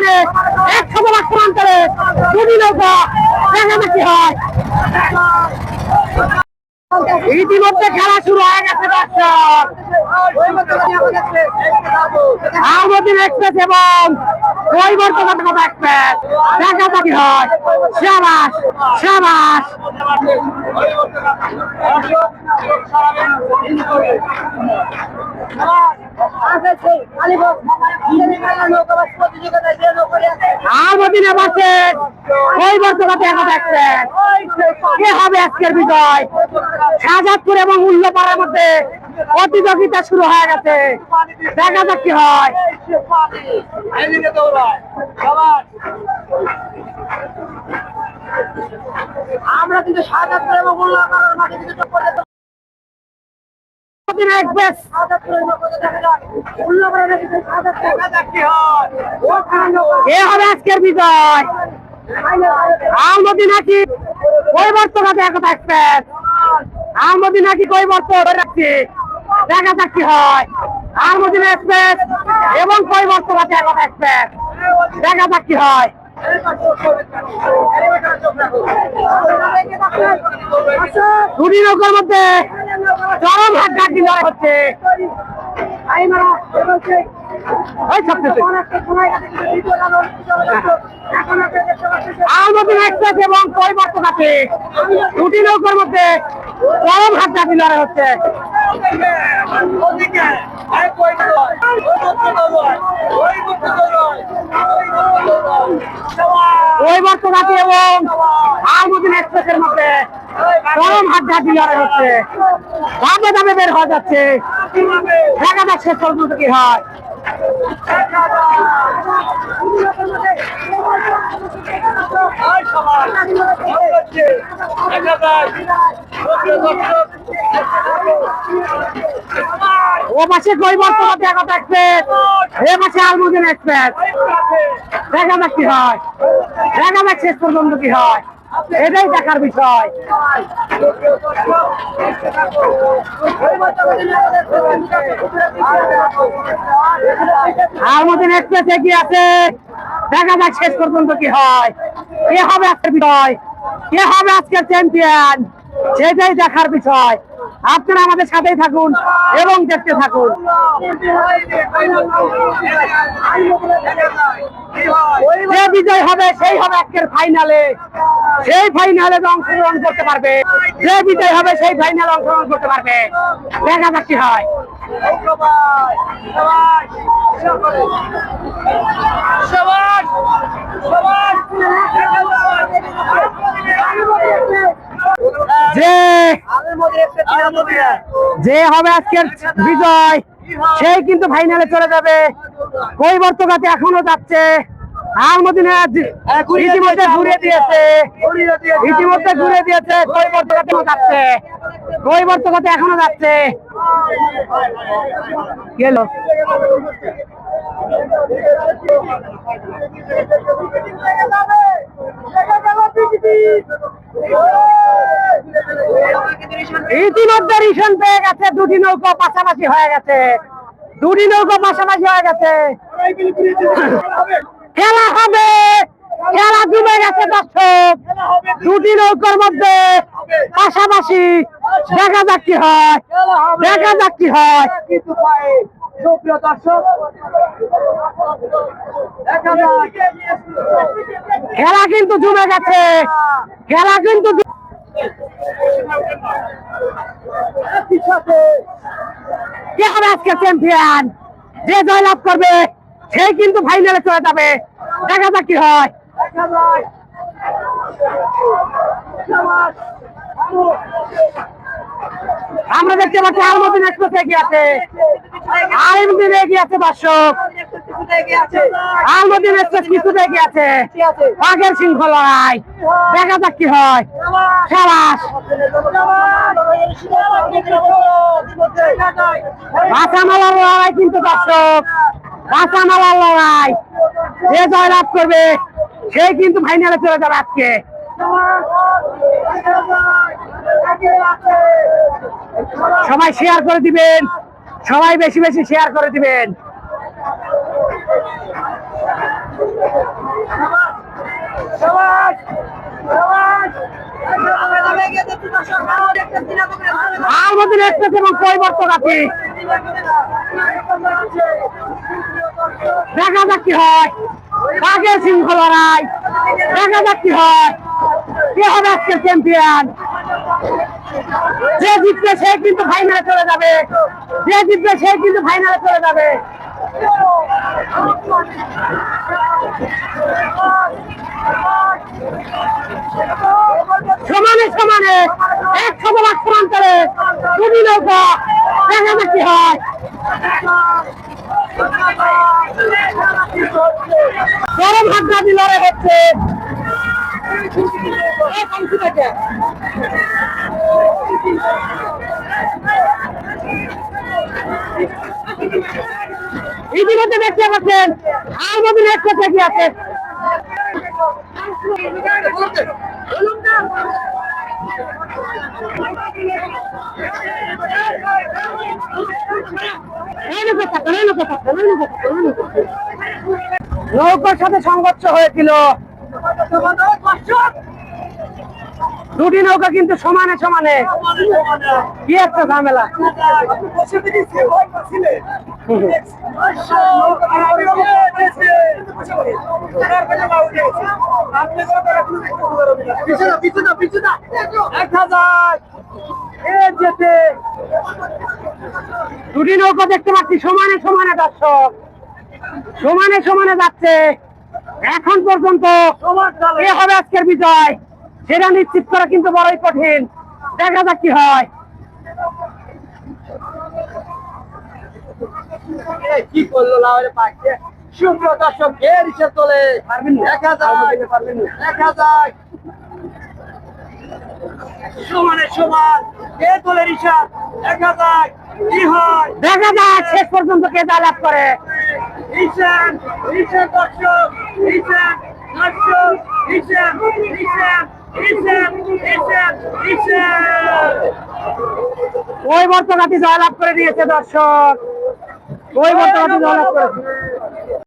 সঙ্গে একসাথে আক্রমণ করে দুটি নৌকা, দেখা যাক কি হয়। ইতিমধ্যে খেলা শুরু হয়ে গেছে দর্শক। আলমদিন এক্সপ্রেস এবং কৈবর্তঘাট এক্সপ্রেস, দেখা যাক কি হয়। সাবাস সাবাস। আলমদিনে বাসে কৈবর্তঘাট এক্সপ্রেস, কে হবে আজকের বিজয়? শাহজাদপুর এবং উল্লাপাড়ার মধ্যে প্রতিযোগিতা শুরু হয়ে গেছে, দেখা যাক কি হয়। আমরা কিন্তু শাহজাদপুর এবং উল্লাপাড়ার মাঝে কিন্তু আজকের বিজয় আলমদি নাকি কৈবর্তঘাট এক্সপ্রেস, আলমদি নাকি কৈবর্ত রাখছে, দেখা যাক কি হয়। আলমদিন এক্সপ্রেস এবং কৈবর্তঘাট এক্সপ্রেস, দেখা যাক কি হয়। দুটি নৌকার মধ্যে চরম হাড্ডাহাড্ডি লড়াই হচ্ছে। আলমদিন এক্সপ্রেস এবং কৈবর্তঘাটে দুটি নৌকার মধ্যে চরম হাড্ডাহাড্ডি লড়াই হচ্ছে। কৈবর্তঘাটে এবং আলমদিন এক্সপ্রেসের মধ্যে চরম হাড্ডাহাড্ডি লড়াই হচ্ছে, দামে দামে বের হয়ে যাচ্ছে, দেখা যাক শেষ পর্যন্ত কি হয়। ও পাশে কৈবর্তঘাট এক্সপ্রেস, এ পাশে আলমদিন এক্সপ্রেস, দেখা যাক কি হয়, দেখা যাক শেষ পর্যন্ত কি হয়, এটাই দেখার বিষয়। আলমদিন এক্সপ্রেস এগিয়ে আছে, দেখা যাক শেষ পর্যন্ত কি হয়। কে হবে আজকের বিষয়, কে হবে আজকের চ্যাম্পিয়ন, সেটাই দেখার বিষয়। আপনারা আমাদের সাথেই থাকুন এবং দেখতে থাকুন। যে বিজয় হবে সেই হবে আজকের ফাইনালে, সেই ফাইনালে অংশগ্রহণ করতে পারবে, যে বিজয় হবে সেই ফাইনালে অংশগ্রহণ করতে পারবে, দেখা যাক কি হয়। যে হবে আজকের বিজয় সেই কিন্তু ফাইনালে চলে যাবে। কৈবর্তঘাট এখনো যাচ্ছে, আলমদিনে ইতিমধ্যে ঘুরিয়ে দিয়েছে, ইতিমধ্যে ঘুরিয়ে দিয়েছে, কৈবর্তঘাট যাচ্ছে, কৈবর্তঘাট এখনো যাচ্ছে। গেল ইতিমধ্যে রিশন পেয়ে গেছে, দুটি নৌকা পাশাপাশি হয়ে গেছে, দুটি নৌকা পাশাপাশি হয়ে গেছে, খেলা হবে, খেলা জমে গেছে দর্শক, দুটি নৌকার মধ্যে পাশাপাশি, দেখা যাক কি হয়, দেখা যাক কি হয়। খেলা কিন্তু জমে গেছে, খেলা কিন্তু কে হবে আজকে চ্যাম্পিয়ন, যে জয়লাভ করবে সেই কিন্তু ফাইনালে চলে যাবে, দেখা যাক কি হয়। আমরা দেখতে পাচ্ছি আলমদিন এক্সপ্রেস এগিয়ে আছে, আলমদিন এগিয়ে আছে দর্শক, আলমদিন এক্সপ্রেস কিছুটা এগিয়ে আছে, বাঘের সিংহ লড়াই, দেখা যাক কি হয়। সাবাস, কাঁচামালার লড়াই কিন্তু দর্শক, কাঁচামালার লড়াই, যে জয়লাভ করবে সেই কিন্তু ফাইনালে চলে যাবে আজকে। সবাই শেয়ার করে দিবেন, সবাই বেশি বেশি শেয়ার করে দিবেন। আলমদিন এক্সপ্রেস এবং পরিবর্তনাথী দেখা যাক কি হয়, কাকের সিংহ লড়াই, দেখা যাক কি হয়, কে হবে আজকের চ্যাম্পিয়ন। যে জিতবে সে কিন্তু ফাইনালে চলে যাবে, যে জিতবে সে কিন্তু ফাইনালে চলে যাবে। সমানে সমানে 100 লাখ প্রান্তরে দুটি নৌকা, দেখা যাক কি হয়। চরম হাড্ডাহাড্ডি লড়াই হচ্ছে। ইতিমধ্যে দেখতে পাচ্ছেন আলমদিন এক্সপ্রেস এগিয়ে আছে। নৌকার সাথে সংঘর্ষ হয়েছিল, দুটি নৌকা কিন্তু সমানে সমানে, কি একটা ঝামেলা। দুটি নৌকা দেখতে পাচ্ছি সমানে সমানে, দর্শক সমানে সমানে যাচ্ছে। এখন পর্যন্ত কে হবে আজকের বিজয় সেটা নিশ্চিত করা কিন্তু বড়ই কঠিন, দেখা যাক কি হয়। কি করলো লাউরে পাখি, সুপ্রিয় দর্শক এর হিসেব তোলে, দেখা যায় সমানে সমান কে তোলে হিসাব, দেখা যায় কি হয়, দেখা যায় শেষ পর্যন্ত কে জয়লাভ করে। হিসাব হিসাব দর্শক, হিসাব দর্শক, হিসাব হিসাব হিসাব হিসাব হিসাব ওই বর্তমানে জয়লাভ করে দিয়েছে দর্শক, ওই বর্তমানে জয়লাভ করেছে।